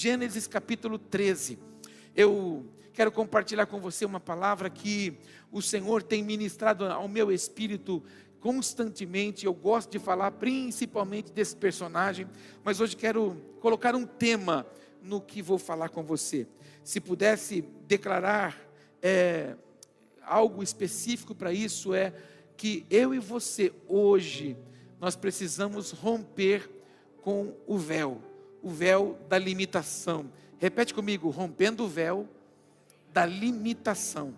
Gênesis capítulo 13. Eu quero compartilhar com você uma palavra que o Senhor tem ministrado ao meu espírito constantemente. Eu gosto de falar principalmente desse personagem, mas hoje quero colocar um tema no que vou falar com você. Se pudesse declarar algo específico para isso, é que eu e você hoje, nós precisamos romper com o véu da limitação. Repete comigo: rompendo o véu da limitação.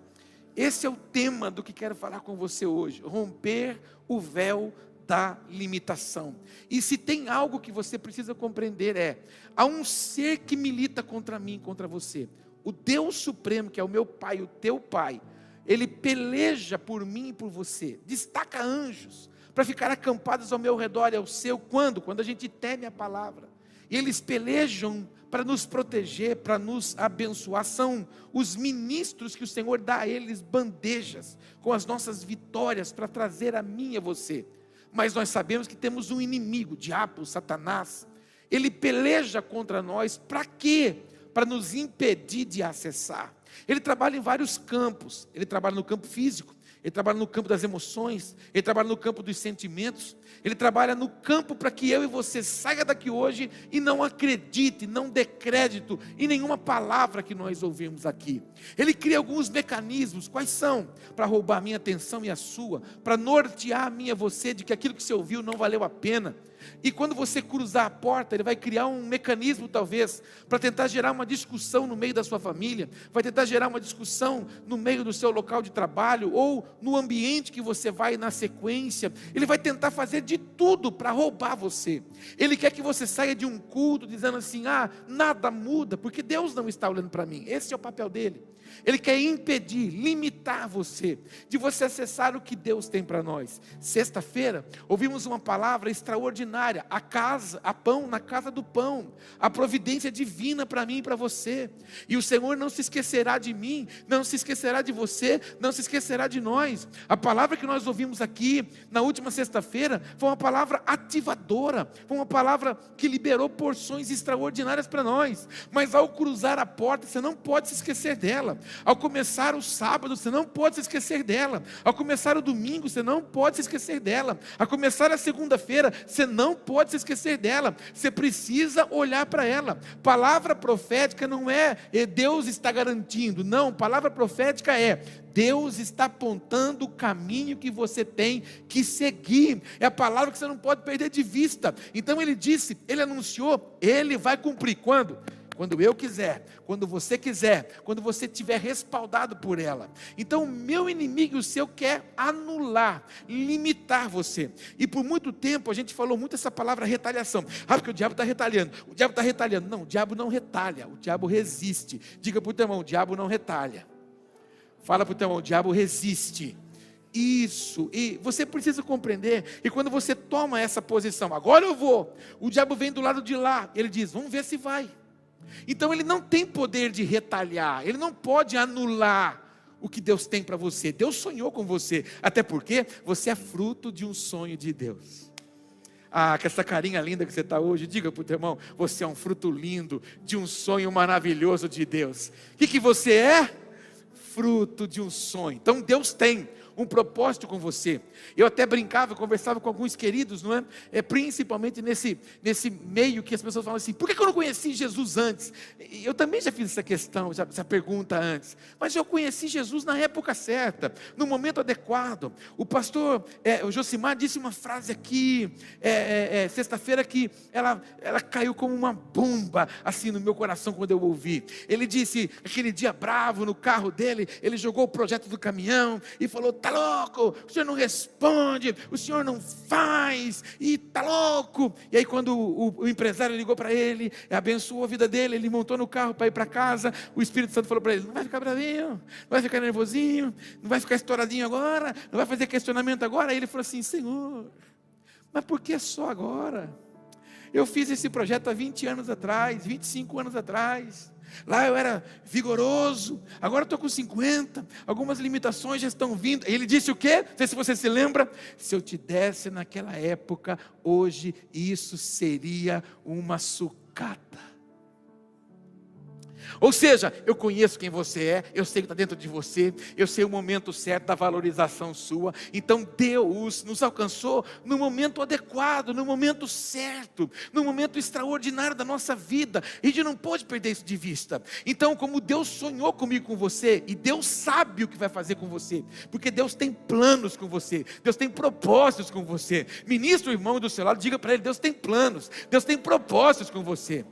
Esse é o tema do que quero falar com você hoje, romper o véu da limitação. E se tem algo que você precisa compreender há um ser que milita contra mim, contra você. O Deus Supremo, que é o meu Pai, o teu Pai, Ele peleja por mim e por você, destaca anjos, para ficar acampados ao meu redor e ao seu. Quando a gente teme a palavra. E eles pelejam para nos proteger, para nos abençoar. São os ministros que o Senhor dá a eles, bandejas, com as nossas vitórias, para trazer a mim e a você. Mas nós sabemos que temos um inimigo, o diabo, Satanás. Ele peleja contra nós, para quê? Para nos impedir de acessar. Ele trabalha em vários campos. Ele trabalha no campo físico, ele trabalha no campo das emoções, ele trabalha no campo dos sentimentos, ele trabalha no campo para que eu e você saia daqui hoje e não acredite, não dê crédito em nenhuma palavra que nós ouvimos aqui. Ele cria alguns mecanismos. Quais são? Para roubar a minha atenção e a sua, para nortear a mim e a você de que aquilo que você ouviu não valeu a pena. E quando você cruzar a porta, ele vai criar um mecanismo talvez, para tentar gerar uma discussão no meio da sua família, vai tentar gerar uma discussão no meio do seu local de trabalho, ou no ambiente que você vai na sequência. Ele vai tentar fazer de tudo para roubar você. Ele quer que você saia de um culto dizendo assim: nada muda, porque Deus não está olhando para mim. Esse é o papel dele. Ele quer impedir, limitar você, de você acessar o que Deus tem para nós. Sexta-feira, ouvimos uma palavra extraordinária: a pão na casa do pão, a providência divina para mim e para você. E o Senhor não se esquecerá de mim, não se esquecerá de você, não se esquecerá de nós. A palavra que nós ouvimos aqui, na última sexta-feira, foi uma palavra ativadora, foi uma palavra que liberou porções extraordinárias para nós. Mas ao cruzar a porta, você não pode se esquecer dela. Ao começar o sábado, você não pode se esquecer dela. Ao começar o domingo, você não pode se esquecer dela. Ao começar a segunda-feira, você não pode se esquecer dela. Você precisa olhar para ela. Palavra profética não é Deus está garantindo. Não, palavra profética é Deus está apontando o caminho que você tem que seguir. É a palavra que você não pode perder de vista. Então ele disse, ele anunciou, ele vai cumprir. Quando? Quando eu quiser, quando você quiser, quando você estiver respaldado por ela. Então o meu inimigo e o seu quer anular, limitar você. E por muito tempo a gente falou muito essa palavra retaliação. Porque o diabo está retalhando, o diabo está retalhando. Não, o diabo não retalha, o diabo resiste. Diga para o teu irmão: o diabo não retalha. Fala para o teu irmão: o diabo resiste. Isso, e você precisa compreender que quando você toma essa posição, agora eu vou, o diabo vem do lado de lá, ele diz: vamos ver se vai. Então ele não tem poder de retalhar, ele não pode anular o que Deus tem para você. Deus sonhou com você, até porque você é fruto de um sonho de Deus. Com essa carinha linda que você está hoje, diga para o teu irmão: você é um fruto lindo de um sonho maravilhoso de Deus. O que você é? Fruto de um sonho. Então Deus tem um propósito com você. Eu até brincava, conversava com alguns queridos, não é? Principalmente nesse meio que as pessoas falam assim: por que eu não conheci Jesus antes? Eu também já fiz essa questão, essa pergunta antes. Mas eu conheci Jesus na época certa, no momento adequado. O pastor o Josimar disse uma frase aqui, sexta-feira, que ela caiu como uma bomba, assim, no meu coração quando eu ouvi. Ele disse, aquele dia bravo, no carro dele, ele jogou o projeto do caminhão e falou: tá louco, o senhor não responde, o senhor não faz, e tá louco. E aí quando o empresário ligou para ele, abençoou a vida dele, ele montou no carro para ir para casa, o Espírito Santo falou para ele: não vai ficar bravinho, não vai ficar nervosinho, não vai ficar estouradinho agora, não vai fazer questionamento agora. Aí ele falou assim: Senhor, mas por que só agora? Eu fiz esse projeto há 20 anos atrás, 25 anos atrás. Lá eu era vigoroso, agora estou com 50, algumas limitações já estão vindo. Ele disse o quê? Não sei se você se lembra: se eu te desse naquela época, hoje isso seria uma sucata. Ou seja, eu conheço quem você é, eu sei o que está dentro de você, eu sei o momento certo da valorização sua. Então Deus nos alcançou no momento adequado, no momento certo, no momento extraordinário da nossa vida. E a gente não pode perder isso de vista. Então, como Deus sonhou comigo, com você, e Deus sabe o que vai fazer com você, porque Deus tem planos com você, Deus tem propósitos com você. Ministra o irmão do seu lado, diga para ele: Deus tem planos, Deus tem propósitos com você.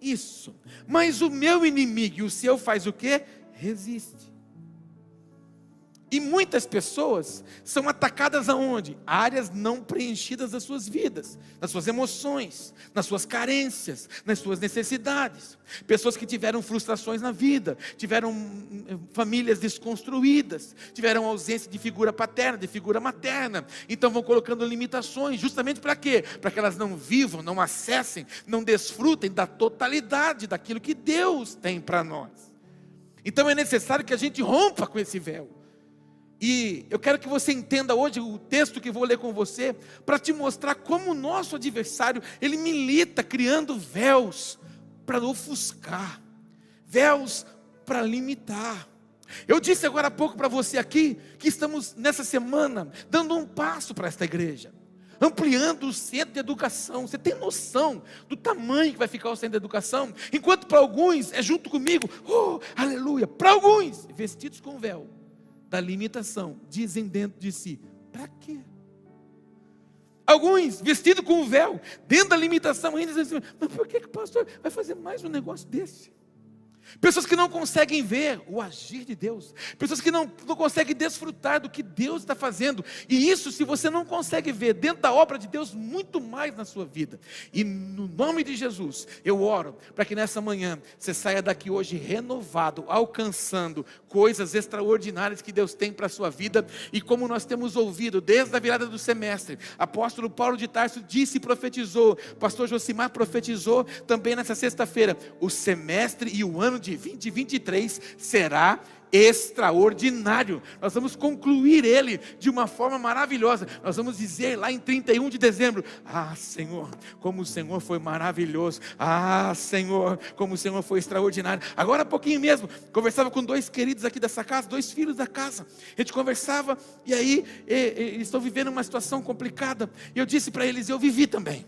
Isso, mas o meu inimigo e o seu faz o quê? Resiste. E muitas pessoas são atacadas aonde? Áreas não preenchidas das suas vidas, nas suas emoções, nas suas carências, nas suas necessidades. Pessoas que tiveram frustrações na vida, tiveram famílias desconstruídas, tiveram ausência de figura paterna, de figura materna. Então vão colocando limitações, justamente para quê? Para que elas não vivam, não acessem, não desfrutem da totalidade daquilo que Deus tem para nós. Então é necessário que a gente rompa com esse véu. E eu quero que você entenda hoje o texto que vou ler com você, para te mostrar como o nosso adversário, ele milita criando véus para ofuscar, véus para limitar. Eu disse agora há pouco para você aqui, que estamos nessa semana, dando um passo para esta igreja, ampliando o centro de educação. Você tem noção do tamanho que vai ficar o centro de educação? Enquanto para alguns, é junto comigo, aleluia, para alguns, vestidos com véu da limitação, dizem dentro de si: para quê? Alguns vestidos com o véu, dentro da limitação, ainda dizem assim: mas por que o pastor vai fazer mais um negócio desse? Pessoas que não conseguem ver o agir de Deus, pessoas que não conseguem desfrutar do que Deus está fazendo. E isso, se você não consegue ver dentro da obra de Deus, muito mais na sua vida. E no nome de Jesus, eu oro para que nessa manhã você saia daqui hoje renovado, alcançando coisas extraordinárias que Deus tem para a sua vida. E como nós temos ouvido desde a virada do semestre, apóstolo Paulo de Tarso disse e profetizou, pastor Josimar profetizou também nessa sexta-feira: o semestre e o ano de 2023 será extraordinário. Nós vamos concluir ele de uma forma maravilhosa. Nós vamos dizer lá em 31 de dezembro: ah, Senhor, como o Senhor foi maravilhoso. Ah, Senhor, como o Senhor foi extraordinário. Agora há pouquinho mesmo, conversava com dois queridos aqui dessa casa, dois filhos da casa. A gente conversava e aí eles estão vivendo uma situação complicada. E eu disse para eles: eu vivi também.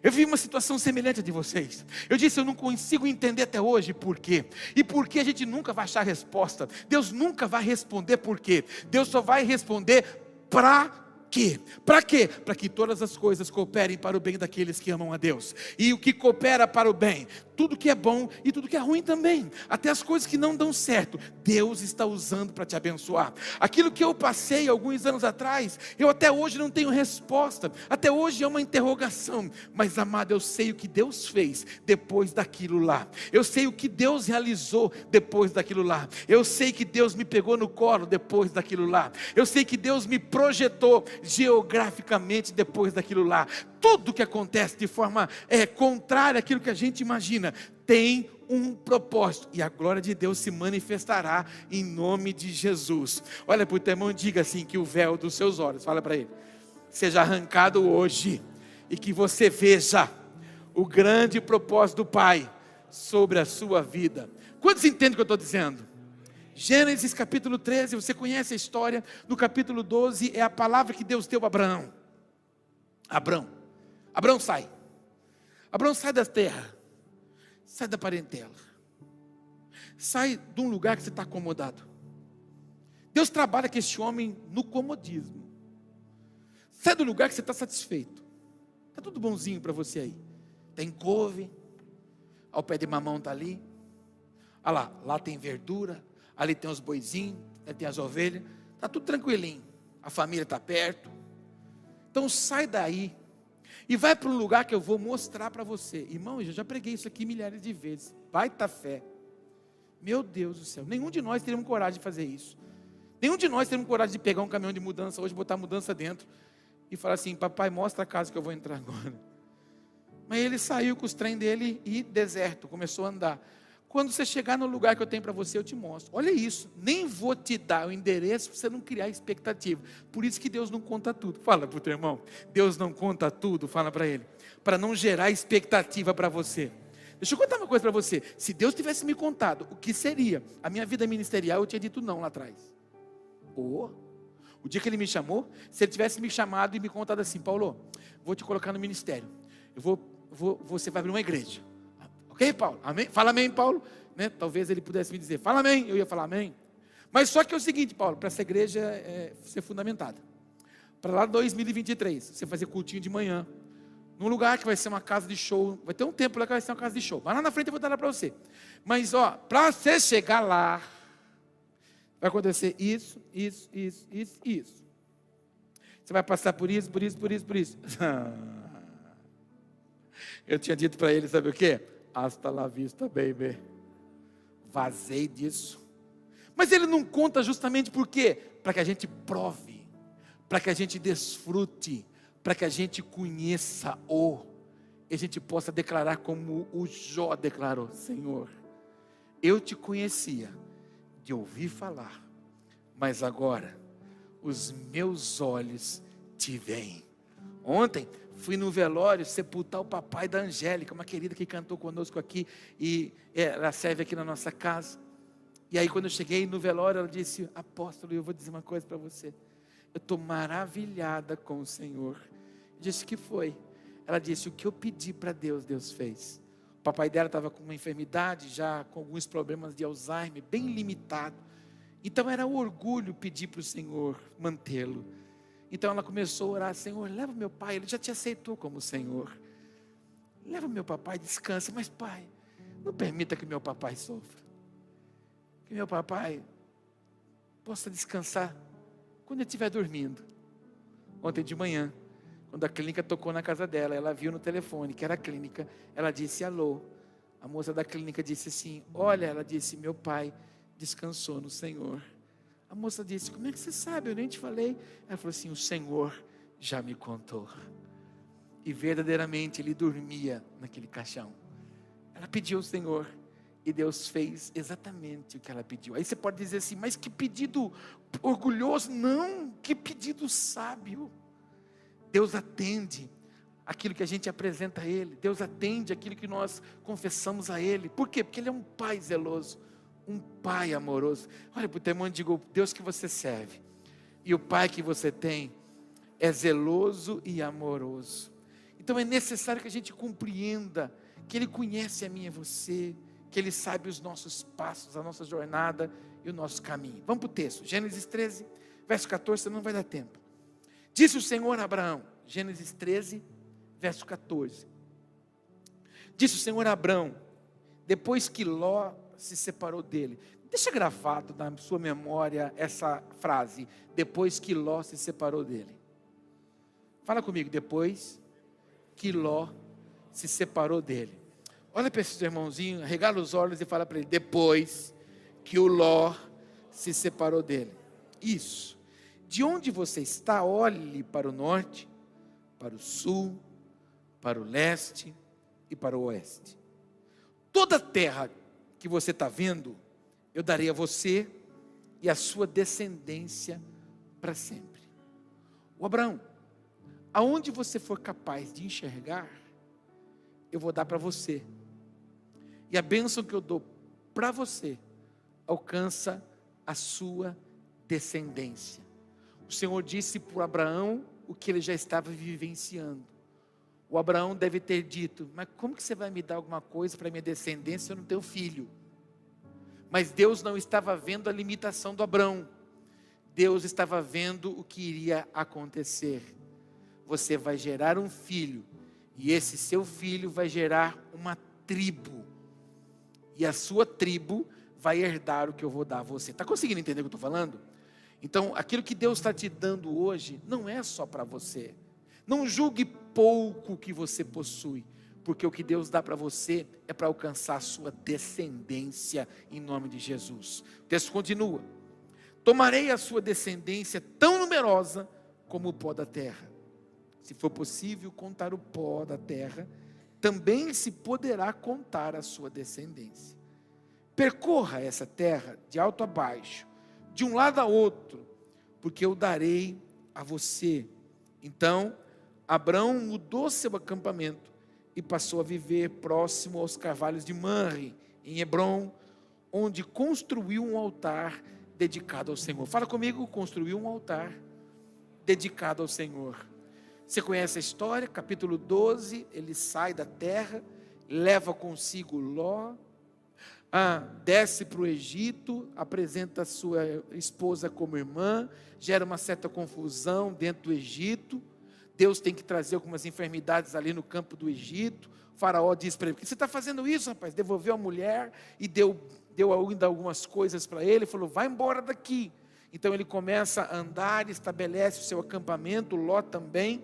Eu vi uma situação semelhante à de vocês. Eu disse: eu não consigo entender até hoje por quê. E por que a gente nunca vai achar resposta. Deus nunca vai responder por quê. Deus só vai responder para quê? Para quê? Para que todas as coisas cooperem para o bem daqueles que amam a Deus. E o que coopera para o bem? Tudo que é bom e tudo que é ruim também. Até as coisas que não dão certo, Deus está usando para te abençoar. Aquilo que eu passei alguns anos atrás, eu até hoje não tenho resposta. Até hoje é uma interrogação. Mas, amado, eu sei o que Deus fez depois daquilo lá. Eu sei o que Deus realizou depois daquilo lá. Eu sei que Deus me pegou no colo depois daquilo lá. Eu sei que Deus me projetou geograficamente depois daquilo lá. Tudo que acontece de forma contrária àquilo que a gente imagina, tem um propósito, e a glória de Deus se manifestará em nome de Jesus. Olha para o teu irmão e diga assim: que o véu dos seus olhos, fala para ele, seja arrancado hoje, e que você veja o grande propósito do Pai sobre a sua vida. Quantos entendem o que eu estou dizendo? Gênesis capítulo 13, você conhece a história. No capítulo 12 é a palavra que Deus deu a Abraão. Abraão sai. Abraão sai da terra, sai da parentela, sai de um lugar que você está acomodado. Deus trabalha com esse homem no comodismo. Sai do lugar que você está satisfeito. Está tudo bonzinho para você aí. Tem couve, ao pé de mamão está ali. Olha lá tem verdura, ali tem os boizinhos, ali tem as ovelhas. Está tudo tranquilinho, a família está perto. Então sai daí e vai para um lugar que eu vou mostrar para você. Irmão, eu já preguei isso aqui milhares de vezes. Baita fé. Meu Deus do céu, nenhum de nós teríamos coragem de fazer isso. Nenhum de nós teríamos coragem de pegar um caminhão de mudança hoje, botar a mudança dentro e falar assim: papai, mostra a casa que eu vou entrar agora. Mas ele saiu com os trem dele e deserto, começou a andar. Quando você chegar no lugar que eu tenho para você, eu te mostro. Olha isso, nem vou te dar o endereço para você não criar expectativa. Por isso que Deus não conta tudo. Fala para o teu irmão: Deus não conta tudo, fala para ele, para não gerar expectativa para você. Deixa eu contar uma coisa para você. Se Deus tivesse me contado o que seria a minha vida ministerial, eu tinha dito não lá atrás. O dia que Ele me chamou, se Ele tivesse me chamado e me contado assim: Paulo, vou te colocar no ministério. Você vai abrir uma igreja. Ok, Paulo? Amém? Fala amém, Paulo. Né? Talvez Ele pudesse me dizer, fala amém. Eu ia falar amém. Mas só que é o seguinte, Paulo, para essa igreja ser fundamentada. Para lá 2023, você fazer cultinho de manhã, num lugar que vai ser uma casa de show, vai ter um templo lá que vai ser uma casa de show. Mas lá na frente eu vou dar lá para você. Mas para você chegar lá, vai acontecer isso. Você vai passar por isso. Eu tinha dito para ele, sabe o quê? Hasta la vista, baby. Vazei disso. Mas ele não conta justamente por quê? Para que a gente prove, para que a gente desfrute, para que a gente conheça e a gente possa declarar como o Jó declarou: Senhor, eu te conhecia de ouvir falar, mas agora os meus olhos te veem. Ontem fui no velório sepultar o papai da Angélica, uma querida que cantou conosco aqui, e ela serve aqui na nossa casa. E aí quando eu cheguei no velório, ela disse: apóstolo, eu vou dizer uma coisa para você, eu estou maravilhada com o Senhor. Eu disse: que foi? Ela disse: o que eu pedi para Deus, Deus fez. O papai dela estava com uma enfermidade, já com alguns problemas de Alzheimer, bem limitado. Então era um orgulho pedir para o Senhor mantê-lo. Então ela começou a orar: Senhor, leva meu pai, ele já te aceitou como Senhor. Leva meu papai, descansa. Mas pai, não permita que meu papai sofra. Que meu papai possa descansar quando ele estiver dormindo. Ontem de manhã, quando a clínica tocou na casa dela, ela viu no telefone que era a clínica, ela disse alô. A moça da clínica disse assim: olha, ela disse, meu pai descansou no Senhor. A moça disse: como é que você sabe? Eu nem te falei. Ela falou assim: o Senhor já me contou. E verdadeiramente ele dormia naquele caixão. Ela pediu ao Senhor e Deus fez exatamente o que ela pediu. Aí você pode dizer assim: mas que pedido orgulhoso. Não, que pedido sábio. Deus atende aquilo que a gente apresenta a Ele. Deus atende aquilo que nós confessamos a Ele. Por quê? Porque Ele é um Pai zeloso, um Pai amoroso. Olha para o teu irmão e diga: o Deus que você serve e o Pai que você tem é zeloso e amoroso. Então é necessário que a gente compreenda que Ele conhece a mim e você, que Ele sabe os nossos passos, a nossa jornada e o nosso caminho. Vamos para o texto, Gênesis 13, verso 14, não vai dar tempo. Disse o Senhor a Abraão, Gênesis 13, verso 14. Disse o Senhor a Abraão, depois que Ló se separou dele. Deixa gravado na sua memória essa frase: depois que Ló se separou dele. Fala comigo: depois que Ló se separou dele. Olha para esse irmãozinho, regala os olhos e fala para ele: depois que o Ló se separou dele. Isso. De onde você está, olhe para o norte, para o sul, para o leste e para o oeste. Toda a terra que você está vendo, eu darei a você e a sua descendência para sempre. O Abraão, aonde você for capaz de enxergar, eu vou dar para você. E a bênção que eu dou para você alcança a sua descendência. O Senhor disse para Abraão o que ele já estava vivenciando. O Abraão deve ter dito: mas como que você vai me dar alguma coisa para minha descendência se eu não tenho filho? Mas Deus não estava vendo a limitação do Abraão. Deus estava vendo o que iria acontecer. Você vai gerar um filho, e esse seu filho vai gerar uma tribo, e a sua tribo vai herdar o que eu vou dar a você. Está conseguindo entender o que eu estou falando? Então, aquilo que Deus está te dando hoje, não é só para você. Não julgue pouco o que você possui, porque o que Deus dá para você é para alcançar a sua descendência, em nome de Jesus. O texto continua: tomarei a sua descendência tão numerosa como o pó da terra. Se for possível contar o pó da terra, também se poderá contar a sua descendência. Percorra essa terra de alto a baixo, de um lado a outro, porque eu darei a você. Então Abraão mudou seu acampamento e passou a viver próximo aos carvalhos de Manre, em Hebrom, onde construiu um altar dedicado ao Senhor. Fala comigo, construiu um altar dedicado ao Senhor. Você conhece a história, capítulo 12, ele sai da terra, leva consigo Ló, desce para o Egito, apresenta a sua esposa como irmã, gera uma certa confusão dentro do Egito. Deus tem que trazer algumas enfermidades ali no campo do Egito. O faraó diz para ele: por que você está fazendo isso, rapaz? Devolveu a mulher e deu ainda algumas coisas para ele, falou: vai embora daqui. Então ele começa a andar, estabelece o seu acampamento, Ló também,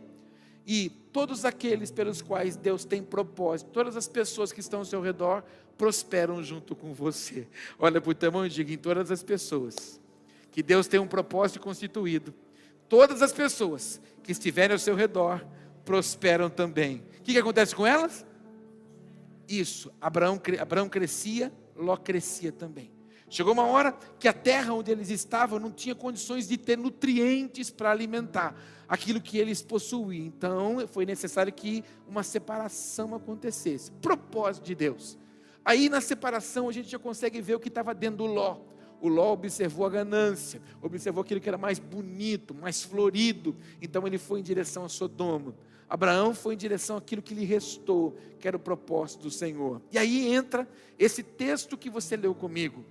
e todos aqueles pelos quais Deus tem propósito, todas as pessoas que estão ao seu redor, prosperam junto com você. Olha para o teu irmão e diga: em todas as pessoas que Deus tem um propósito constituído, todas as pessoas que estiverem ao seu redor, prosperam também. O que acontece com elas? Isso, Abraão crescia, Ló crescia também. Chegou uma hora que a terra onde eles estavam não tinha condições de ter nutrientes para alimentar aquilo que eles possuíam. Então foi necessário que uma separação acontecesse. Propósito de Deus. Aí na separação a gente já consegue ver o que estava dentro do Ló. O Ló observou a ganância, observou aquilo que era mais bonito, mais florido. Então ele foi em direção a Sodoma. Abraão foi em direção àquilo que lhe restou, que era o propósito do Senhor. E aí entra esse texto que você leu comigo.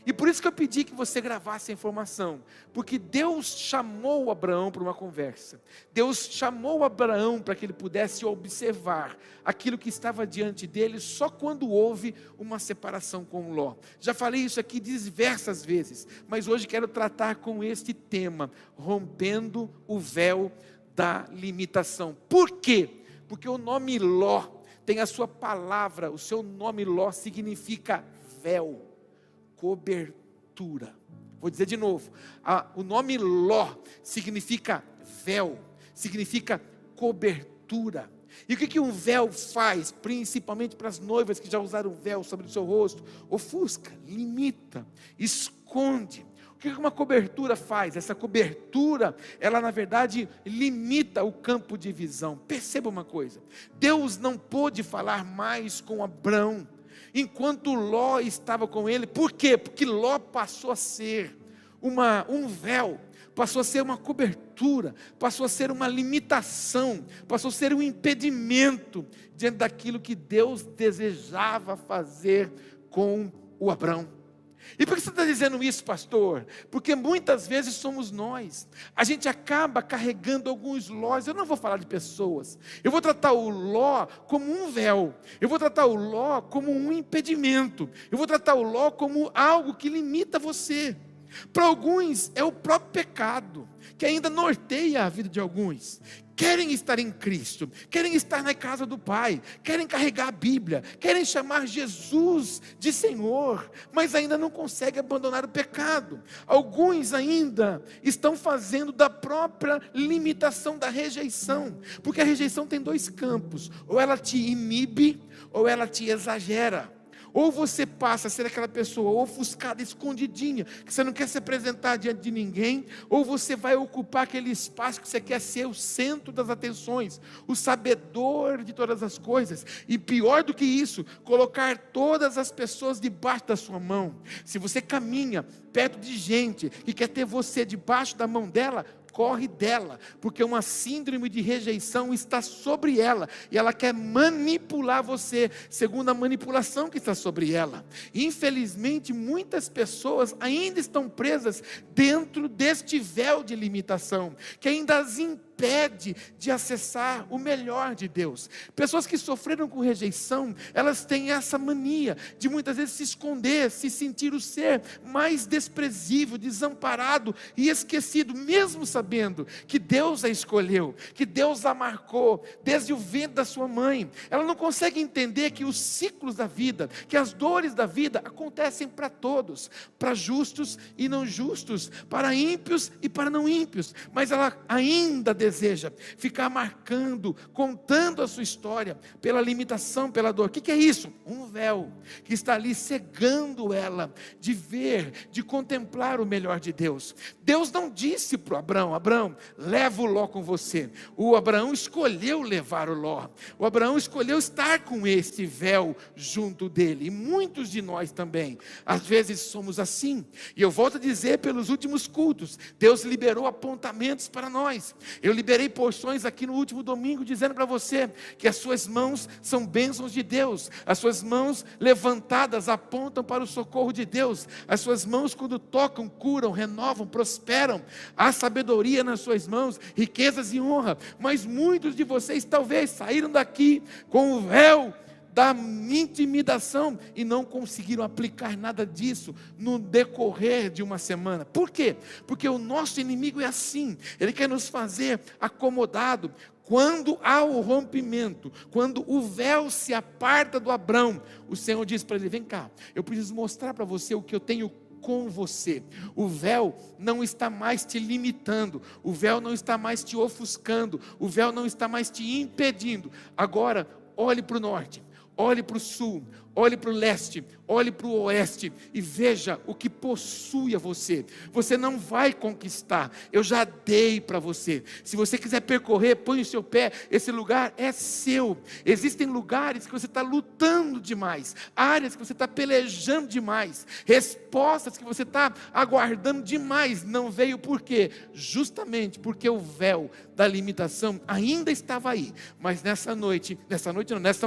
E por isso que eu pedi que você gravasse a informação, porque Deus chamou Abraão para uma conversa. Deus chamou Abraão para que ele pudesse observar aquilo que estava diante dele só quando houve uma separação com Ló. Já falei isso aqui diversas vezes, mas hoje quero tratar com este tema: rompendo o véu da limitação. Por quê? Porque o nome Ló tem a sua palavra, o seu nome Ló significa véu, cobertura. Vou dizer de novo, o nome Ló significa véu, significa cobertura. E o que um véu faz, principalmente para as noivas que já usaram véu sobre o seu rosto? Ofusca, limita, esconde. O que uma cobertura faz? Essa cobertura, ela na verdade limita o campo de visão. Perceba uma coisa: Deus não pôde falar mais com Abrão enquanto Ló estava com ele. Por quê? Porque Ló passou a ser um véu, passou a ser uma cobertura, passou a ser uma limitação, passou a ser um impedimento diante daquilo que Deus desejava fazer com o Abrão. E por que você está dizendo isso, pastor? Porque muitas vezes somos nós. A gente acaba carregando alguns lós. Eu não vou falar de pessoas. Eu vou tratar o Ló como um véu. Eu vou tratar o Ló como um impedimento. Eu vou tratar o Ló como algo que limita você. Para alguns é o próprio pecado que ainda norteia a vida de alguns. Querem estar em Cristo, querem estar na casa do Pai, querem carregar a Bíblia, querem chamar Jesus de Senhor, mas ainda não conseguem abandonar o pecado. Alguns ainda estão fazendo da própria limitação da rejeição, porque a rejeição tem dois campos: ou ela te inibe, ou ela te exagera. Ou você passa a ser aquela pessoa ofuscada, escondidinha, que você não quer se apresentar diante de ninguém, ou você vai ocupar aquele espaço que você quer ser o centro das atenções, o sabedor de todas as coisas, e pior do que isso, colocar todas as pessoas debaixo da sua mão. Se você caminha perto de gente que quer ter você debaixo da mão dela, corre dela, porque uma síndrome de rejeição está sobre ela, e ela quer manipular você, segundo a manipulação que está sobre ela. Infelizmente, muitas pessoas ainda estão presas dentro deste véu de limitação, que ainda as impede de acessar o melhor de Deus. Pessoas que sofreram com rejeição, elas têm essa mania de muitas vezes se esconder, se sentir o ser mais desprezível, desamparado e esquecido, mesmo sabendo que Deus a escolheu, que Deus a marcou desde o ventre da sua mãe. Ela não consegue entender que os ciclos da vida, que as dores da vida acontecem para todos, para justos e não justos, para ímpios e para não ímpios, mas ela ainda deseja ficar marcando, contando a sua história pela limitação, pela dor. O que é isso? Um véu que está ali cegando ela de ver, de contemplar o melhor de Deus. Deus não disse para Abraão: Abraão, leva o Ló com você. O Abraão escolheu levar o Ló. O Abraão escolheu estar com esse véu junto dele. E muitos de nós também, às vezes somos assim. E eu volto a dizer, pelos últimos cultos, Deus liberou apontamentos para nós. Eu liberei porções aqui no último domingo, dizendo para você que as suas mãos são bênçãos de Deus. As suas mãos levantadas apontam para o socorro de Deus. As suas mãos, quando tocam, curam, renovam, prosperam. Há sabedoria nas suas mãos, riquezas e honra. Mas muitos de vocês talvez saíram daqui com o véu da intimidação e não conseguiram aplicar nada disso no decorrer de uma semana. Por quê? Porque o nosso inimigo é assim. Ele quer nos fazer acomodado. Quando há o rompimento, quando o véu se aparta do Abrão, o Senhor diz para ele: vem cá, eu preciso mostrar para você o que eu tenho com você. O véu não está mais te limitando, o véu não está mais te ofuscando, o véu não está mais te impedindo. Agora, olhe para o norte, olhe para o sul, olhe para o leste, olhe para o oeste e veja o que possui a você. Você não vai conquistar, eu já dei para você. Se você quiser percorrer, põe o seu pé, esse lugar é seu. Existem lugares que você está lutando demais, áreas que você está pelejando demais, respostas que você está aguardando demais, não veio. Por quê? Justamente porque o véu da limitação ainda estava aí. Mas nessa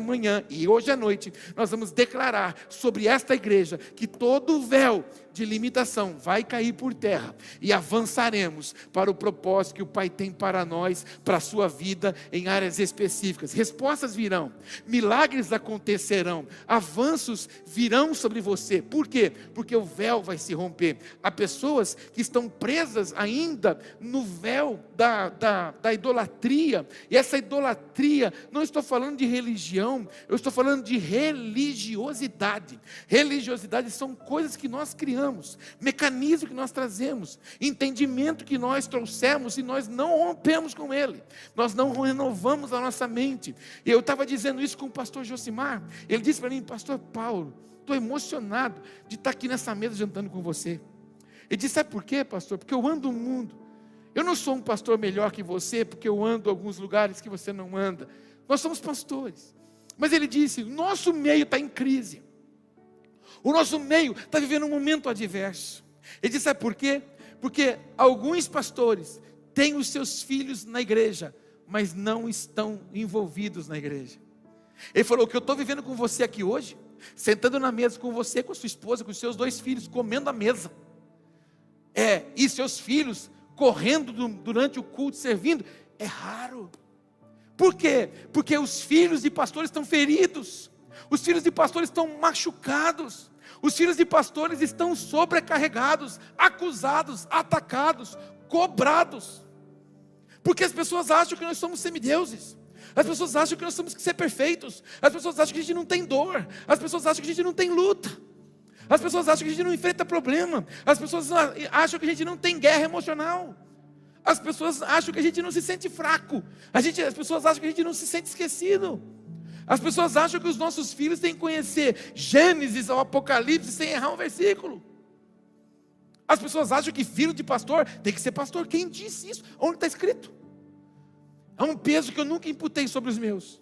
manhã e hoje à noite, nós vamos declarar sobre esta igreja que todo o véu de limitação vai cair por terra e avançaremos para o propósito que o Pai tem para nós, para a sua vida em áreas específicas. Respostas virão, milagres acontecerão, avanços virão sobre você. Por quê? Porque o véu vai se romper. Há pessoas que estão presas ainda no véu da idolatria, e essa idolatria, não estou falando de religião, eu estou falando de religiosidade. Religiosidade são coisas que nós criamos, mecanismo que nós trazemos, entendimento que nós trouxemos e nós não rompemos com ele, nós não renovamos a nossa mente. E eu estava dizendo isso com o pastor Josimar. Ele disse para mim: pastor Paulo, estou emocionado de estar aqui nessa mesa jantando com você. Ele disse: sabe por quê, pastor? Porque eu ando o mundo. Eu não sou um pastor melhor que você, porque eu ando em alguns lugares que você não anda. Nós somos pastores. Mas ele disse: o nosso meio está em crise. O nosso meio está vivendo um momento adverso. Ele disse: sabe por quê? Porque alguns pastores têm os seus filhos na igreja, mas não estão envolvidos na igreja. Ele falou: o que eu estou vivendo com você aqui hoje, sentando na mesa com você, com a sua esposa, com os seus 2 filhos, comendo à mesa, e seus filhos correndo durante o culto, servindo, é raro. Por quê? Porque os filhos de pastores estão feridos, os filhos de pastores estão machucados, os filhos de pastores estão sobrecarregados, acusados, atacados, cobrados, porque as pessoas acham que nós somos semideuses, as pessoas acham que nós temos que ser perfeitos, as pessoas acham que a gente não tem dor, as pessoas acham que a gente não tem luta, as pessoas acham que a gente não enfrenta problema, as pessoas acham que a gente não tem guerra emocional, as pessoas acham que a gente não se sente fraco, as pessoas acham que a gente não se sente esquecido, as pessoas acham que os nossos filhos têm que conhecer Gênesis ao Apocalipse sem errar um versículo. As pessoas acham que filho de pastor tem que ser pastor. Quem disse isso? Onde está escrito? É um peso que eu nunca imputei sobre os meus.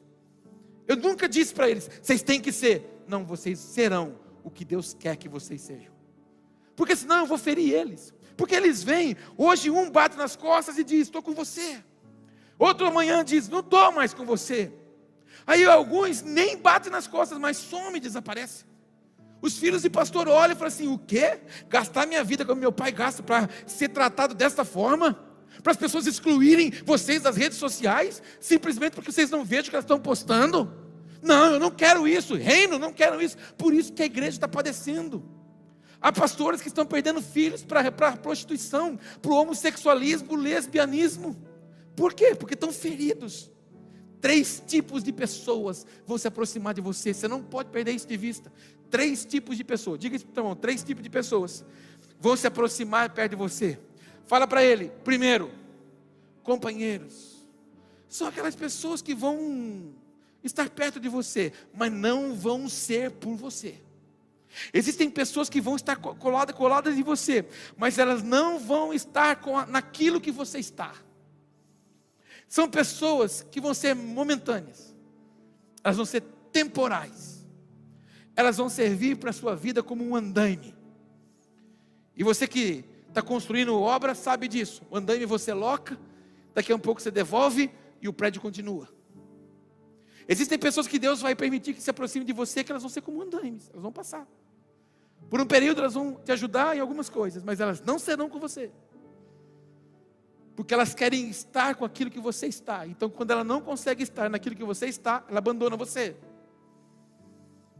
Eu nunca disse para eles: vocês têm que ser. Não, vocês serão o que Deus quer que vocês sejam. Porque senão eu vou ferir eles. Porque eles vêm, hoje um bate nas costas e diz: estou com você. Outro amanhã diz: não estou mais com você. Aí alguns nem batem nas costas, mas some e desaparece. Os filhos de pastor olham e falam assim: o quê? Gastar minha vida como meu pai gasta para ser tratado desta forma? Para as pessoas excluírem vocês das redes sociais, simplesmente porque vocês não vejam o que elas estão postando? Não, eu não quero isso, reino, não quero isso. Por isso que a igreja está padecendo. Há pastores que estão perdendo filhos para a prostituição, para o homossexualismo, para o lesbianismo. Por quê? Porque estão feridos. 3 tipos de pessoas vão se aproximar de você. Você não pode perder isso de vista. 3 tipos de pessoas. Diga isso para o irmão: 3 tipos de pessoas vão se aproximar perto de você. Fala para ele: primeiro, companheiros. São aquelas pessoas que vão estar perto de você, mas não vão ser por você. Existem pessoas que vão estar coladas em você, mas elas não vão estar naquilo que você está. São pessoas que vão ser momentâneas, elas vão ser temporais, elas vão servir para a sua vida como um andaime. E você que está construindo obra sabe disso. O andaime você loca, daqui a um pouco você devolve e o prédio continua. Existem pessoas que Deus vai permitir que se aproximem de você, que elas vão ser como andaimes, elas vão passar. Por um período elas vão te ajudar em algumas coisas, mas elas não serão com você. Porque elas querem estar com aquilo que você está. Então quando ela não consegue estar naquilo que você está, ela abandona você.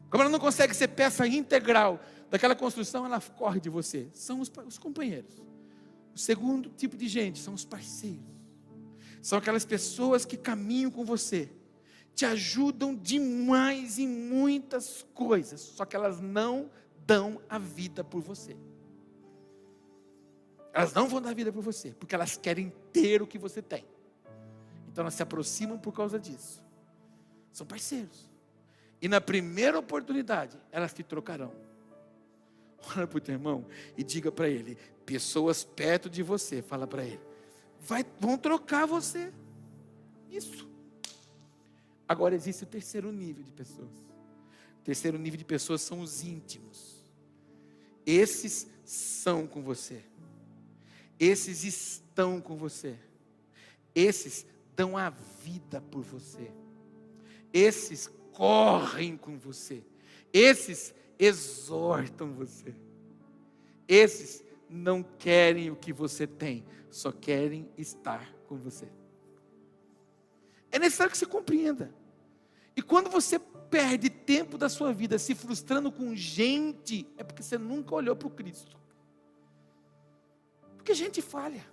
Como ela não consegue ser peça integral daquela construção, ela corre de você. São os companheiros. O segundo tipo de gente são os parceiros. São aquelas pessoas que caminham com você, te ajudam demais em muitas coisas, só que elas não dão a vida por você. Elas não vão dar a vida por você, porque elas querem ter o que você tem. Então elas se aproximam por causa disso. São parceiros. E na primeira oportunidade, elas te trocarão. Olha para o teu irmão e diga para ele: pessoas perto de você, fala para ele, vão trocar você. Isso. Agora existe o terceiro nível de pessoas. O terceiro nível de pessoas são os íntimos. Esses são com você. Esses estão com você. Esses dão a vida por você. Esses correm com você. Esses exortam você. Esses não querem o que você tem, só querem estar com você. É necessário que você compreenda. E quando você perde tempo da sua vida se frustrando com gente, é porque você nunca olhou para o Cristo. Porque gente falha.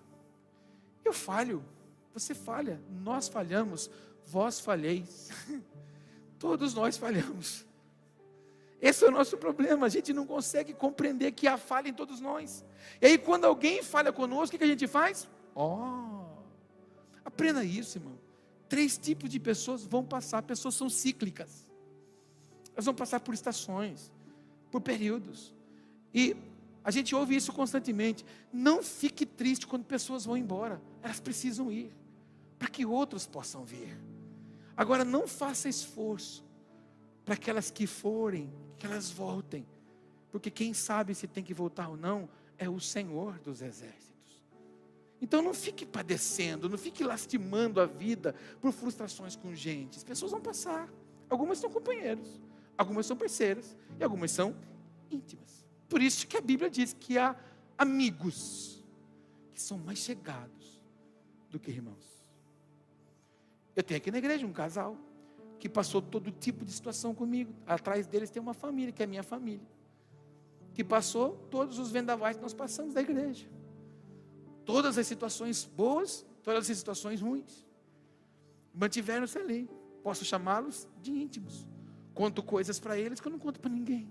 Eu falho, você falha, nós falhamos, vós falheis. Todos nós falhamos. Esse é o nosso problema, a gente não consegue compreender que há falha em todos nós. E aí quando alguém falha conosco, o que a gente faz? Aprenda isso, irmão. 3 tipos de pessoas vão passar. Pessoas são cíclicas. Elas vão passar por estações, por períodos. E a gente ouve isso constantemente. Não fique triste quando pessoas vão embora. Elas precisam ir, para que outros possam vir. Agora não faça esforço para aquelas que forem, que elas voltem. Porque quem sabe se tem que voltar ou não, é o Senhor dos exércitos. Então não fique padecendo, não fique lastimando a vida por frustrações com gente. As pessoas vão passar. Algumas são companheiros, algumas são parceiras e algumas são íntimas. Por isso que a Bíblia diz que há amigos que são mais chegados do que irmãos. Eu tenho aqui na igreja um casal que passou todo tipo de situação comigo. Atrás deles tem uma família, que é a minha família, que passou todos os vendavais que nós passamos da igreja. Todas as situações boas, todas as situações ruins, mantiveram-se ali. Posso chamá-los de íntimos. Conto coisas para eles que eu não conto para ninguém.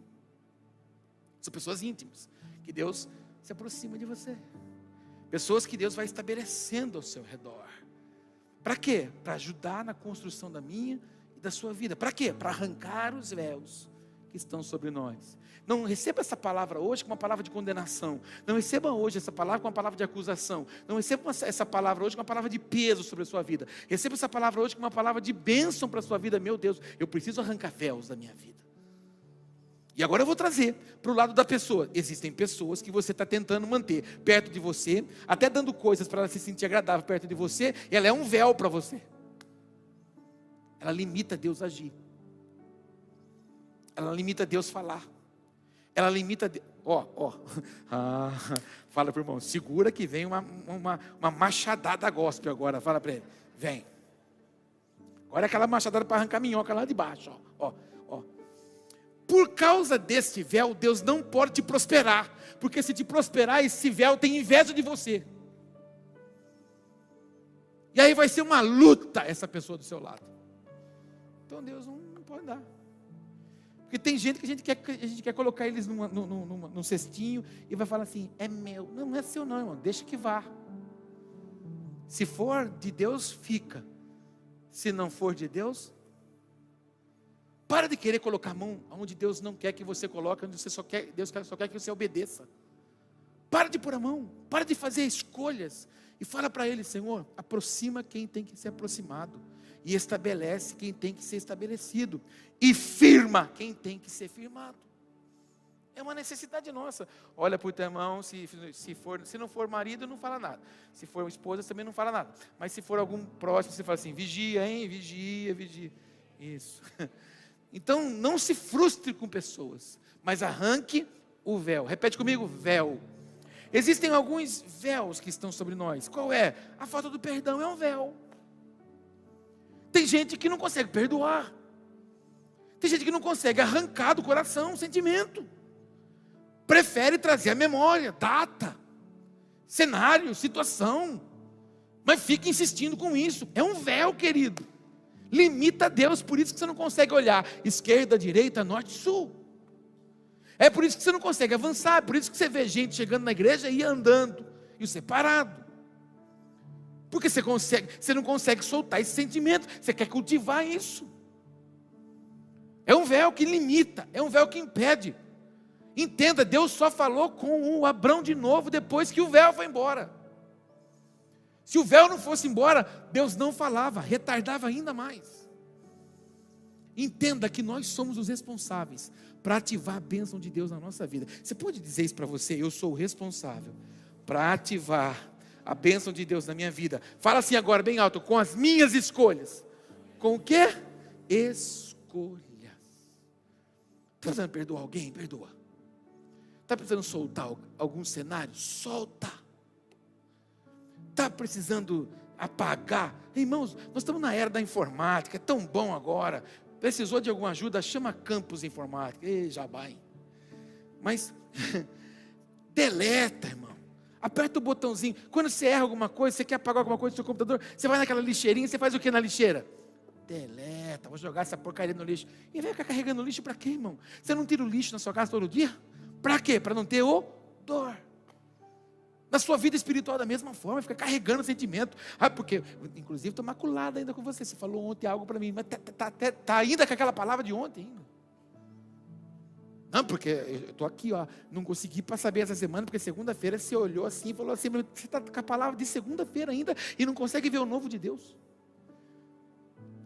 São pessoas íntimas, que Deus se aproxima de você. Pessoas que Deus vai estabelecendo ao seu redor. Para quê? Para ajudar na construção da minha e da sua vida. Para quê? Para arrancar os véus que estão sobre nós. Não receba essa palavra hoje com uma palavra de condenação. Não receba hoje essa palavra com uma palavra de acusação. Não receba essa palavra hoje com uma palavra de peso sobre a sua vida. Receba essa palavra hoje com uma palavra de bênção para a sua vida. Meu Deus, eu preciso arrancar véus da minha vida. E agora eu vou trazer para o lado da pessoa. Existem pessoas que você está tentando manter perto de você, até dando coisas para ela se sentir agradável perto de você, e ela é um véu para você. Ela limita Deus a agir. Ela limita Deus a falar. Ela limita Deus. Fala para o irmão, segura que vem uma machadada gospel agora. Fala para ele, vem. Agora é aquela machadada para arrancar minhoca lá de baixo. Por causa desse véu, Deus não pode te prosperar. Porque se te prosperar, esse véu tem inveja de você. E aí vai ser uma luta essa pessoa do seu lado. Então Deus não pode dar. Porque tem gente que a gente quer colocar eles num cestinho e vai falar assim, é meu. Não é seu não, irmão, deixa que vá. Se for de Deus, fica. Se não for de Deus, para de querer colocar a mão onde Deus não quer que você coloque, onde Deus só quer que você obedeça. Para de pôr a mão, para de fazer escolhas. E fala para Ele: Senhor, aproxima quem tem que ser aproximado. E estabelece quem tem que ser estabelecido. E firma quem tem que ser firmado. É uma necessidade nossa. Olha para o teu irmão, se não for marido, não fala nada. Se for esposa, também não fala nada. Mas se for algum próximo, você fala assim: vigia, hein? Vigia, vigia. Isso. Então, não se frustre com pessoas, mas arranque o véu. Repete comigo: véu. Existem alguns véus que estão sobre nós. Qual é? A falta do perdão é um véu. Tem gente que não consegue perdoar. Tem gente que não consegue arrancar do coração um sentimento. Prefere trazer a memória, data, cenário, situação. Mas fica insistindo com isso. É um véu, querido. Limita Deus, por isso que você não consegue olhar esquerda, direita, norte, sul. É por isso que você não consegue avançar, é por isso que você vê gente chegando na igreja e andando, e você parado. Porque você não consegue soltar esse sentimento, você quer cultivar isso. É um véu que limita, é um véu que impede. Entenda, Deus só falou com o Abrão de novo depois que o véu foi embora. Se o véu não fosse embora, Deus não falava, retardava ainda mais. Entenda que nós somos os responsáveis para ativar a bênção de Deus na nossa vida. Você pode dizer isso para você? Eu sou o responsável para ativar a bênção de Deus na minha vida. Fala assim agora, bem alto: com as minhas escolhas. Com o quê? Escolhas. Está precisando perdoar alguém? Perdoa. Está precisando soltar algum cenário? Solta. Está precisando apagar? Irmãos, nós estamos na era da informática, é tão bom agora. Precisou de alguma ajuda? Chama Campus Informática. Ei, jabá, hein? Mas, deleta, irmão. Aperta o botãozinho. Quando você erra alguma coisa, você quer apagar alguma coisa do seu computador, você vai naquela lixeirinha, você faz o que na lixeira? Deleta, vou jogar essa porcaria no lixo. E vai ficar carregando lixo para quê, irmão? Você não tira o lixo na sua casa todo dia? Para quê? Para não ter odor. Na sua vida espiritual da mesma forma, fica carregando sentimento. Porque, inclusive, estou maculado ainda com você. Você falou ontem algo para mim, mas está ainda com aquela palavra de ontem ainda. Não, porque eu estou aqui, ó, não consegui passar bem essa semana, porque segunda-feira você olhou assim e falou assim: você está com a palavra de segunda-feira ainda e não consegue ver o novo de Deus.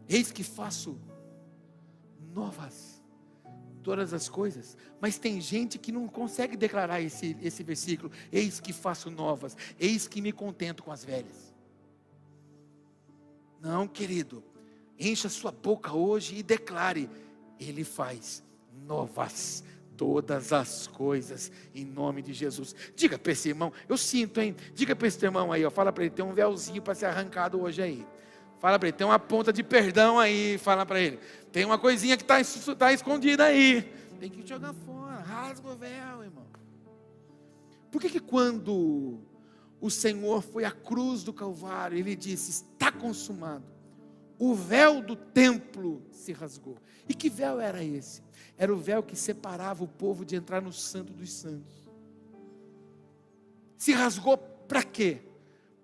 Eis que faço novas todas as coisas. Mas tem gente que não consegue declarar esse versículo: eis que faço novas, eis que me contento com as velhas. Não, querido, encha sua boca hoje e declare: Ele faz novas todas as coisas, em nome de Jesus. Diga para esse irmão: eu sinto, hein? Diga para esse irmão aí, ó, fala para ele: tem um véuzinho para ser arrancado hoje aí. Fala para ele: tem uma ponta de perdão aí. Fala para ele: tem uma coisinha que está escondida aí. Tem que jogar fora. Rasga o véu, irmão. Por que quando o Senhor foi à cruz do Calvário, Ele disse: está consumado, o véu do templo se rasgou? E que véu era esse? Era o véu que separava o povo de entrar no Santo dos Santos. Se rasgou para quê?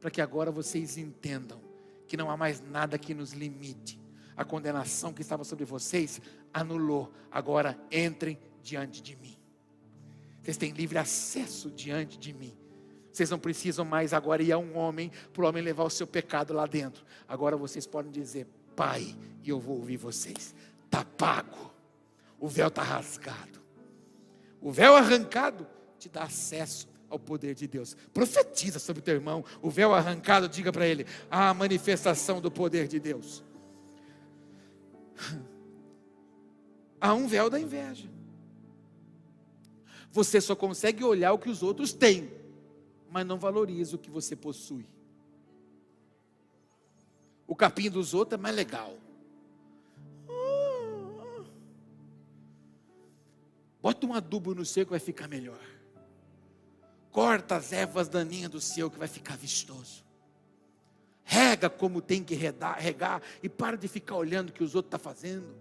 Para que agora vocês entendam que não há mais nada que nos limite. A condenação que estava sobre vocês anulou. Agora entrem diante de mim. Vocês têm livre acesso diante de mim. Vocês não precisam mais agora ir a um homem, para o homem levar o seu pecado lá dentro. Agora vocês podem dizer: Pai, e eu vou ouvir vocês. Está pago. O véu está rasgado. O véu arrancado te dá acesso ao poder de Deus. Profetiza sobre o teu irmão: o véu arrancado, diga para ele: a manifestação do poder de Deus. Há um véu da inveja. Você só consegue olhar o que os outros têm, mas não valoriza o que você possui. O capim dos outros é mais legal. Bota um adubo no seu que vai ficar melhor. Corta as ervas daninhas do seu que vai ficar vistoso. Rega como tem que regar e para de ficar olhando o que os outros estão fazendo.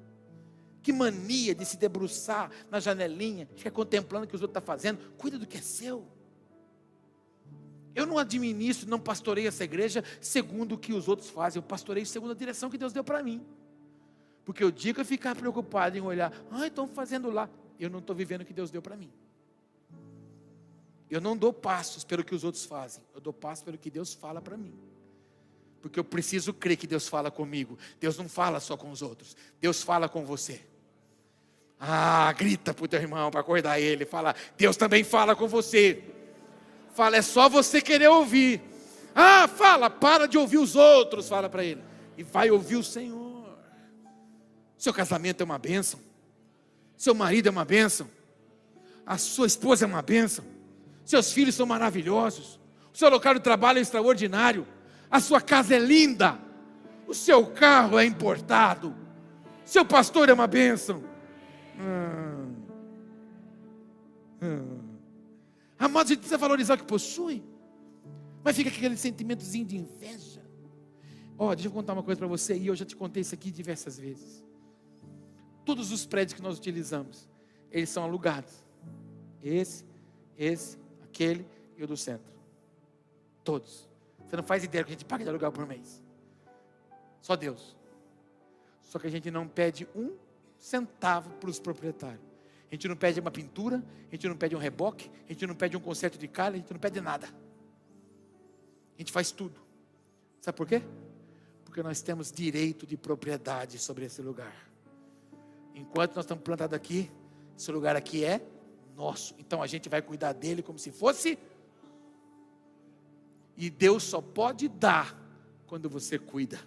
Que mania de se debruçar na janelinha, fica contemplando o que os outros estão fazendo. Cuida do que é seu. Eu não administro, não pastoreio essa igreja segundo o que os outros fazem. Eu pastoreio segundo a direção que Deus deu para mim. Porque o dia que eu ficar preocupado em olhar, estão fazendo lá, eu não estou vivendo o que Deus deu para mim. Eu não dou passos pelo que os outros fazem, eu dou passos pelo que Deus fala para mim. Porque eu preciso crer que Deus fala comigo. Deus não fala só com os outros, Deus fala com você. Grita para o teu irmão para acordar ele, fala, Deus também fala com você. Fala, é só você querer ouvir. Fala, para de ouvir os outros, fala para ele. E vai ouvir o Senhor. Seu casamento é uma bênção. Seu marido é uma bênção. A sua esposa é uma bênção. Seus filhos são maravilhosos. O seu local de trabalho é extraordinário. A sua casa é linda. O seu carro é importado. Seu pastor é uma bênção. Amados, a gente precisa valorizar o que possui. Mas fica aquele sentimentozinho de inveja. Deixa eu contar uma coisa para você. E eu já te contei isso aqui diversas vezes. Todos os prédios que nós utilizamos, eles são alugados. Esse, aquele e o do centro. Todos. Você não faz ideia do que a gente paga de aluguel por mês. Só Deus. Só que a gente não pede um centavo para os proprietários. A gente não pede uma pintura, a gente não pede um reboque, a gente não pede um conserto de calha, a gente não pede nada. A gente faz tudo. Sabe por quê? Porque nós temos direito de propriedade sobre esse lugar. Enquanto nós estamos plantados aqui, esse lugar aqui é nosso. Então a gente vai cuidar dele como se fosse. E Deus só pode dar quando você cuida.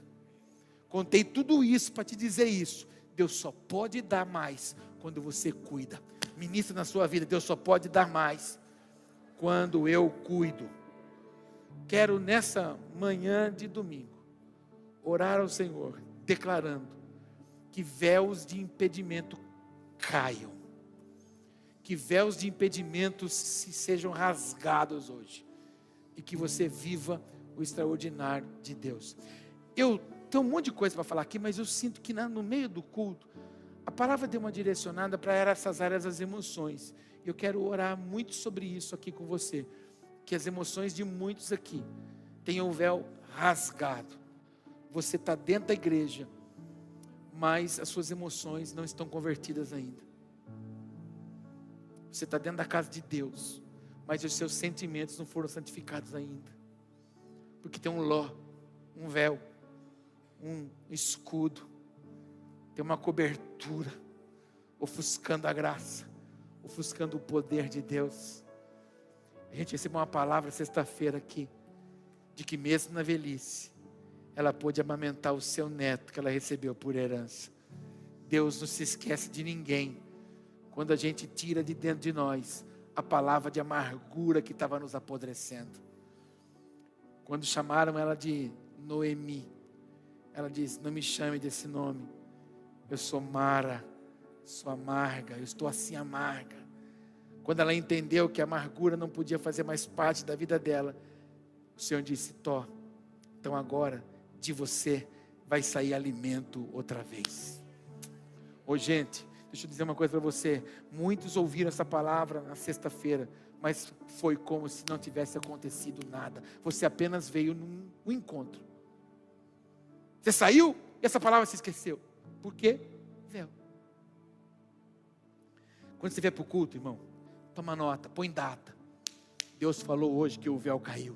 Contei tudo isso para te dizer isso. Deus só pode dar mais quando você cuida. Ministra na sua vida, Deus só pode dar mais quando eu cuido. Quero nessa manhã de domingo orar ao Senhor, declarando que véus de impedimento caiam. Que véus de impedimento sejam rasgados hoje. E que você viva o extraordinário de Deus. Eu tenho um monte de coisa para falar aqui, mas eu sinto que no meio do culto, a palavra deu uma direcionada para essas áreas das emoções. Eu quero orar muito sobre isso aqui com você. Que as emoções de muitos aqui tenham o véu rasgado. Você está dentro da igreja, mas as suas emoções não estão convertidas ainda. Você está dentro da casa de Deus, mas os seus sentimentos não foram santificados ainda. Porque tem um ló, um véu, um escudo, tem uma cobertura, ofuscando a graça, ofuscando o poder de Deus. A gente recebeu uma palavra sexta-feira aqui, de que mesmo na velhice, ela pôde amamentar o seu neto, que ela recebeu por herança. Deus não se esquece de ninguém, quando a gente tira de dentro de nós, a palavra de amargura que estava nos apodrecendo. Quando chamaram ela de Noemi, ela diz, não me chame desse nome, eu sou Mara, sou amarga, eu estou assim amarga. Quando ela entendeu que a amargura não podia fazer mais parte da vida dela, o Senhor disse, então agora de você vai sair alimento outra vez. Gente, deixa eu dizer uma coisa para você, muitos ouviram essa palavra na sexta-feira, mas foi como se não tivesse acontecido nada, você apenas veio num encontro, você saiu e essa palavra se esqueceu. Por quê? Véu. Quando você vier para o culto, irmão, toma nota, põe data. Deus falou hoje que o véu caiu.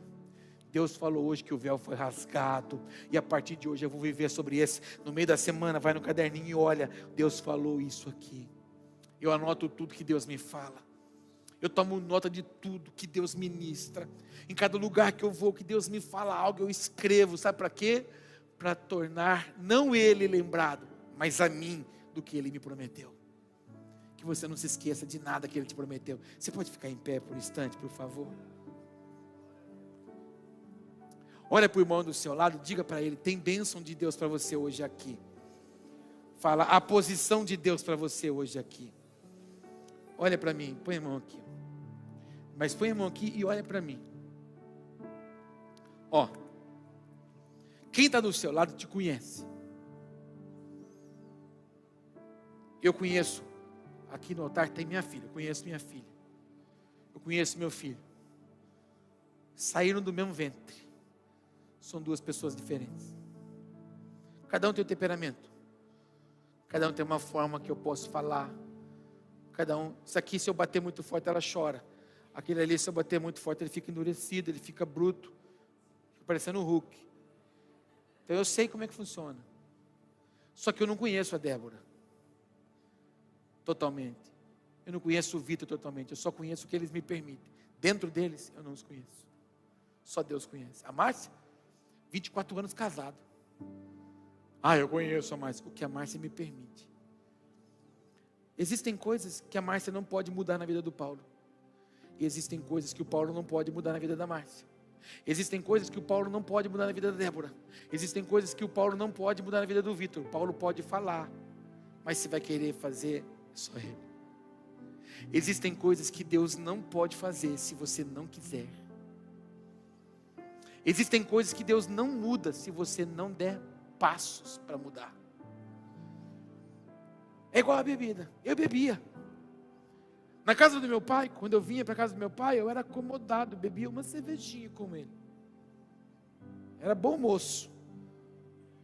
Deus falou hoje que o véu foi rasgado. E a partir de hoje eu vou viver sobre esse. No meio da semana, vai no caderninho e olha. Deus falou isso aqui. Eu anoto tudo que Deus me fala. Eu tomo nota de tudo que Deus ministra. Em cada lugar que eu vou, que Deus me fala algo, eu escrevo. Sabe para quê? Para tornar, não Ele lembrado, mas a mim, do que Ele me prometeu. Que você não se esqueça de nada que Ele te prometeu. Você pode ficar em pé por um instante, por favor? Olha para o irmão do seu lado, diga para ele, tem bênção de Deus para você hoje aqui. Fala, a posição de Deus para você hoje aqui. Olha para mim, põe a mão aqui. Mas põe a mão aqui e olha para mim. Quem está do seu lado te conhece. Eu conheço, aqui no altar tem minha filha, eu conheço minha filha. Eu conheço meu filho. saíram do mesmo ventre. São duas pessoas diferentes. Cada um tem um temperamento. Cada um tem uma forma que eu posso falar. Cada um, isso aqui se eu bater muito forte ela chora. Aquele ali se eu bater muito forte ele fica endurecido, ele fica bruto. Fica parecendo um Hulk. Então eu sei como é que funciona. Só que eu não conheço a Débora totalmente. Eu não conheço o Vitor totalmente. Eu só conheço o que eles me permitem. Dentro deles eu não os conheço. Só Deus conhece. A Márcia, 24 anos casado. Eu conheço a Márcia. O que a Márcia me permite. Existem coisas que a Márcia não pode mudar na vida do Paulo. E existem coisas que o Paulo não pode mudar na vida da Márcia. Existem coisas que o Paulo não pode mudar na vida da Débora. Existem coisas que o Paulo não pode mudar na vida do Vitor. O Paulo pode falar, mas se vai querer fazer, é só ele. Existem coisas que Deus não pode fazer se você não quiser. Existem coisas que Deus não muda se você não der passos para mudar. É igual a bebida. Eu bebia. Na casa do meu pai, quando eu vinha para a casa do meu pai, eu era acomodado, bebia uma cervejinha com ele. Era bom moço.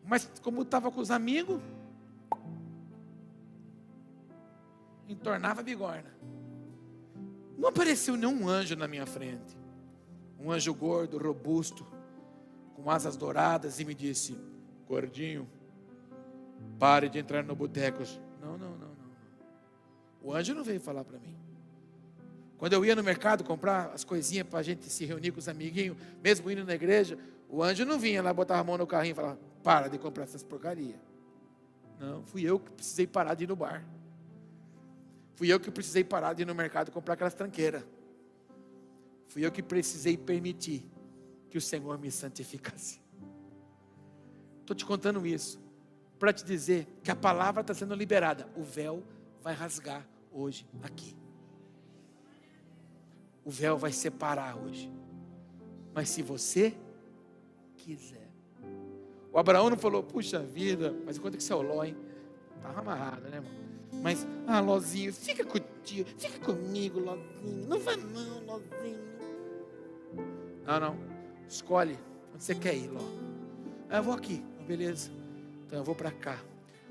Mas como estava com os amigos, entornava a bigorna. Não apareceu nenhum anjo na minha frente. Um anjo gordo, robusto, com asas douradas, e me disse: gordinho, pare de entrar no boteco. Não. O anjo não veio falar para mim. Quando eu ia no mercado comprar as coisinhas para a gente se reunir com os amiguinhos, mesmo indo na igreja, o anjo não vinha lá, botava a mão no carrinho e falava: para de comprar essas porcarias. Não, fui eu que precisei parar de ir no bar. Fui eu que precisei parar de ir no mercado comprar aquelas tranqueiras. Fui eu que precisei permitir que o Senhor me santificasse. Estou te contando isso para te dizer que a palavra está sendo liberada. O véu vai rasgar hoje aqui. O véu vai separar hoje. Mas se você quiser. O Abraão não falou: puxa vida, mas quanto que você é o Ló, hein? Estava amarrado, né, irmão? Mas, Lózinho, fica contigo, fica comigo, Lózinho. Não vai não, Lózinho. Não. Escolhe onde você quer ir, Ló. Eu vou aqui, beleza. Então eu vou para cá.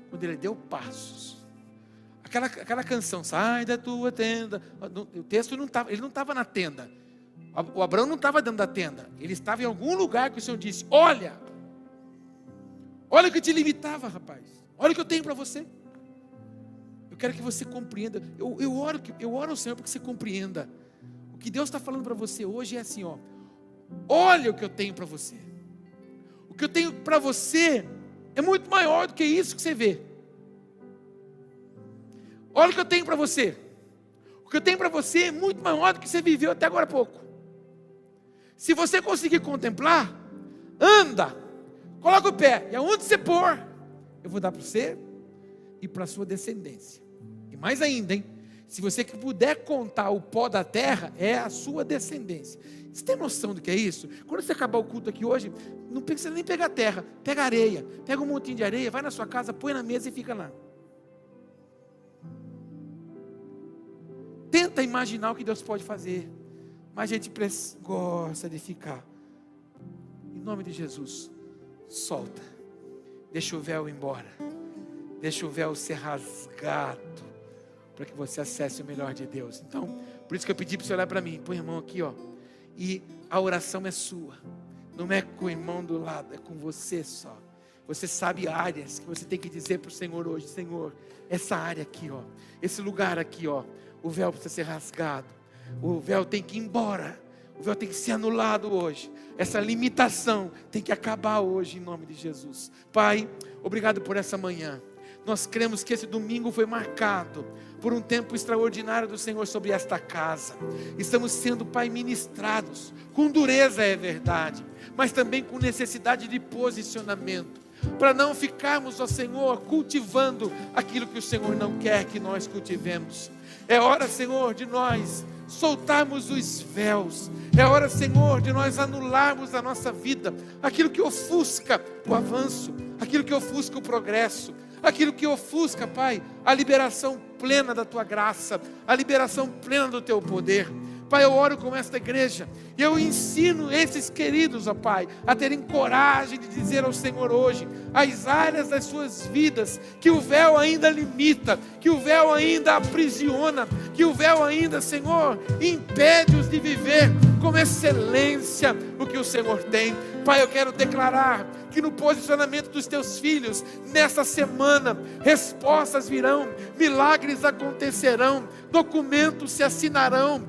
Quando ele deu passos, aquela canção, sai da tua tenda. O texto não estava, ele não estava na tenda. O Abraão não estava dentro da tenda. Ele estava em algum lugar que o Senhor disse: olha o que te limitava, rapaz. Olha o que eu tenho para você. Eu quero que você compreenda. Eu oro ao Senhor para que você compreenda. O que Deus está falando para você hoje é assim, olha o que eu tenho para você. O que eu tenho para você é muito maior do que isso que você vê. Olha o que eu tenho para você. O que eu tenho para você é muito maior do que você viveu até agora há pouco. Se você conseguir contemplar, anda, coloca o pé, e aonde você pôr, eu vou dar para você e para a sua descendência. E mais ainda, hein? Se você puder contar o pó da terra, é a sua descendência. Você tem noção do que é isso? Quando você acabar o culto aqui hoje, não precisa nem pegar terra, pega areia, pega um montinho de areia, vai na sua casa, põe na mesa e fica lá. Tenta imaginar o que Deus pode fazer, mas a gente gosta de ficar. Em nome de Jesus, solta, deixa o véu ir embora, deixa o véu ser rasgado, para que você acesse o melhor de Deus. Então, por isso que eu pedi para você olhar para mim, põe a mão aqui, e a oração é sua, não é com o irmão do lado, é com você só. Você sabe áreas que você tem que dizer para o Senhor hoje: Senhor, essa área aqui, esse lugar aqui, o véu precisa ser rasgado, o véu tem que ir embora, o véu tem que ser anulado hoje, essa limitação tem que acabar hoje, em nome de Jesus. Pai, obrigado por essa manhã. Nós cremos que esse domingo foi marcado por um tempo extraordinário do Senhor sobre esta casa. Estamos sendo, Pai, ministrados, com dureza é verdade, mas também com necessidade de posicionamento, para não ficarmos, Senhor, cultivando aquilo que o Senhor não quer que nós cultivemos. É hora, Senhor, de nós soltarmos os véus. É hora, Senhor, de nós anularmos da nossa vida aquilo que ofusca o avanço, aquilo que ofusca o progresso, aquilo que ofusca, Pai, a liberação plena da Tua graça, a liberação plena do Teu poder. Pai, eu oro com esta igreja, e eu ensino esses queridos, ó Pai, a terem coragem de dizer ao Senhor hoje, as áreas das suas vidas, que o véu ainda limita, que o véu ainda aprisiona, que o véu ainda, Senhor, impede-os de viver com excelência o que o Senhor tem. Pai, eu quero declarar que no posicionamento dos teus filhos, nessa semana, respostas virão, milagres acontecerão, documentos se assinarão,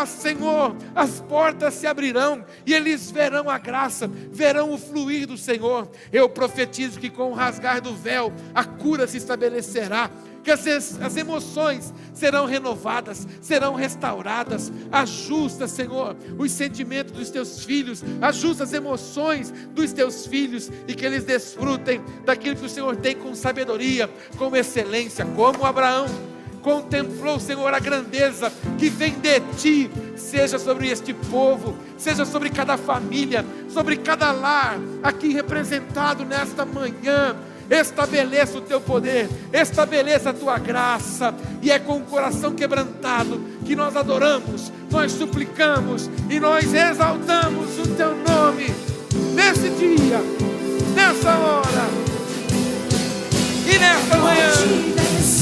Senhor, as portas se abrirão, e eles verão a graça, verão o fluir do Senhor. Eu profetizo que com o rasgar do véu, a cura se estabelecerá, que as emoções serão renovadas, serão restauradas. Ajusta, Senhor, os sentimentos dos teus filhos, ajusta as emoções dos teus filhos, e que eles desfrutem daquilo que o Senhor tem com sabedoria, com excelência, como Abraão contemplou, Senhor, a grandeza que vem de Ti, seja sobre este povo, seja sobre cada família, sobre cada lar, aqui representado nesta manhã. Estabeleça o Teu poder, estabeleça a Tua graça, e é com o coração quebrantado que nós adoramos, nós suplicamos e nós exaltamos o Teu nome, nesse dia, nessa hora e nessa manhã.